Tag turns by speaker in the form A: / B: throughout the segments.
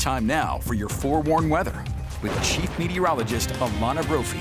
A: Time now for your forewarned weather with Chief Meteorologist Alana Brophy.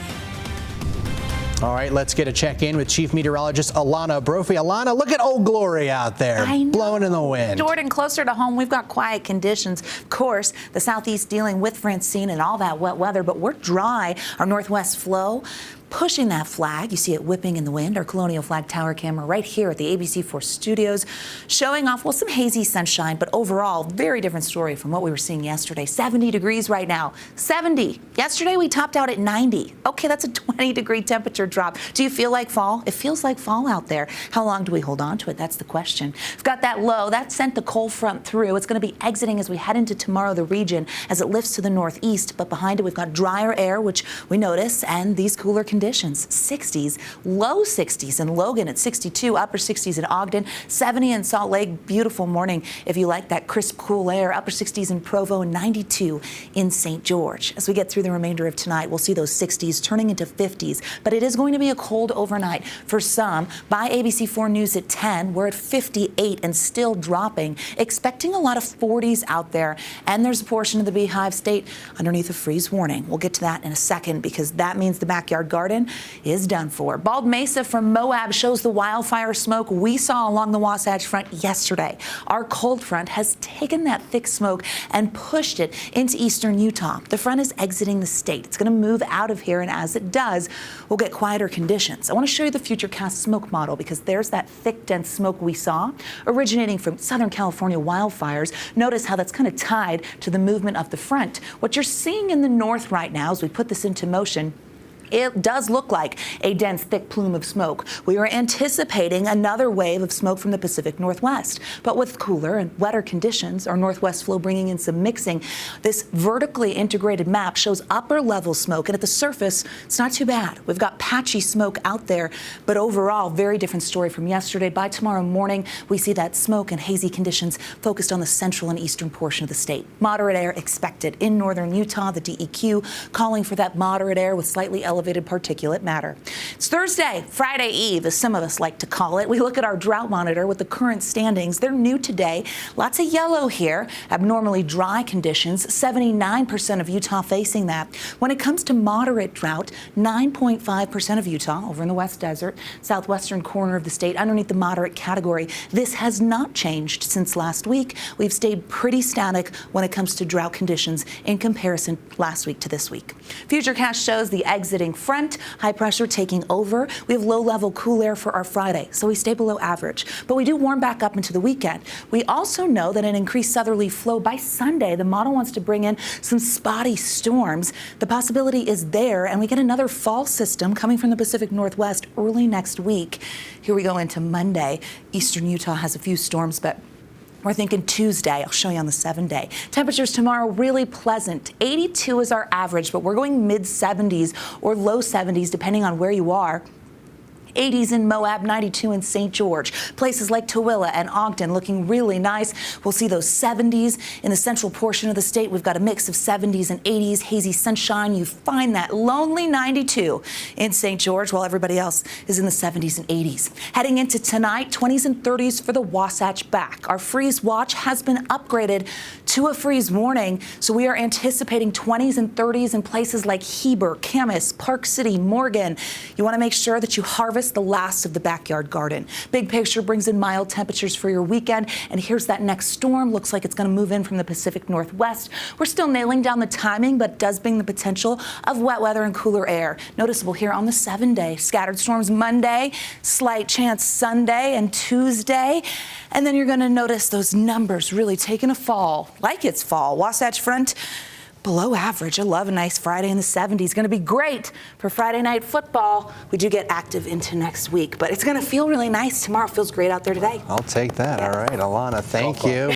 B: All right, let's get a check-in with Chief Meteorologist Alana Brophy. Alana, look at Old Glory out there, blowing in the wind.
C: Jordan, closer to home, we've got quiet conditions. Of course, the southeast dealing with Francine and all that wet weather, but we're dry. Our northwest flow pushing that flag. You see it whipping in the wind. Our Colonial Flag Tower camera right here at the ABC4 studios showing off, well, some hazy sunshine, but overall, very different story from what we were seeing yesterday. 70 degrees right now. 70. Yesterday, we topped out at 90. Okay, that's a 20-degree temperature drop. Do you feel like fall? It feels like fall out there. How long do we hold on to it? That's the question. We've got that low. That sent the cold front through. It's going to be exiting as we head into tomorrow, the region, as it lifts to the northeast. But behind it, we've got drier air, which we notice, and these cooler conditions. 60s, low 60s in Logan at 62, upper 60s in Ogden, 70 in Salt Lake. Beautiful morning if you like that crisp, cool air. Upper 60s in Provo, and 92 in St. George. As we get through the remainder of tonight, we'll see those 60s turning into 50s. But it is going to be a cold overnight for some. By ABC4 News at 10, we're at 58 and still dropping. Expecting a lot of 40s out there. And there's a portion of the Beehive state underneath a freeze warning. We'll get to that in a second because that means the backyard garden is done for. Bald Mesa from Moab shows the wildfire smoke we saw along the Wasatch Front yesterday. Our cold front has taken that thick smoke and pushed it into eastern Utah. The front is exiting the state. It's going to move out of here, and as it does, we'll get quieter conditions. I want to show you the Futurecast smoke model because there's that thick, dense smoke we saw originating from Southern California wildfires. Notice how that's kind of tied to the movement of the front. What you're seeing in the north right now as we put this into motion, it does look like a dense, thick plume of smoke. We are anticipating another wave of smoke from the Pacific Northwest. But with cooler and wetter conditions, our northwest flow bringing in some mixing, this vertically integrated map shows upper level smoke. And at the surface, it's not too bad. We've got patchy smoke out there, but overall, very different story from yesterday. By tomorrow morning, we see that smoke and hazy conditions focused on the central and eastern portion of the state. Moderate air expected in northern Utah. The DEQ calling for that moderate air with slightly elevated particulate matter. It's Thursday, Friday Eve, as some of us like to call it. We look at our drought monitor with the current standings. They're new today. Lots of yellow here. Abnormally dry conditions. 79% of Utah facing that. When it comes to moderate drought, 9.5% of Utah over in the West Desert, southwestern corner of the state, underneath the moderate category. This has not changed since last week. We've stayed pretty static when it comes to drought conditions in comparison last week to this week. Futurecast shows the exiting front, high pressure taking over. We have low-level cool air for our Friday, so we stay below average. But we do warm back up into the weekend. We also know that an increased southerly flow by Sunday, the model wants to bring in some spotty storms. The possibility is there, and we get another fall system coming from the Pacific Northwest early next week. Here we go into Monday. Eastern Utah has a few storms, but we're thinking Tuesday. I'll show you on the 7-day. Temperatures tomorrow really pleasant. 82 is our average, but we're going mid-70s or low 70s depending on where you are. 80s in Moab, 92 in St. George. Places like Tooele and Ogden looking really nice. We'll see those 70s in the central portion of the state. We've got a mix of 70s and 80s, hazy sunshine. You find that lonely 92 in St. George while everybody else is in the 70s and 80s. Heading into tonight, 20s and 30s for the Wasatch back. Our freeze watch has been upgraded to a freeze warning, so we are anticipating 20s and 30s in places like Heber, Camas, Park City, Morgan. You want to make sure that you harvest the last of the backyard garden. Big picture brings in mild temperatures for your weekend, and here's that next storm. Looks like it's going to move in from the Pacific Northwest. We're still nailing down the timing, but it does bring the potential of wet weather and cooler air. Noticeable here on the 7-day. Scattered storms Monday, slight chance Sunday and Tuesday, and then you're going to notice those numbers really taking a fall, like it's fall. Wasatch Front below average. I love a nice Friday in the 70s. Going to be great for Friday night football. We do get active into next week, but it's going to feel really nice tomorrow. Feels great out there today.
B: I'll take that. All right, Alana, thank you.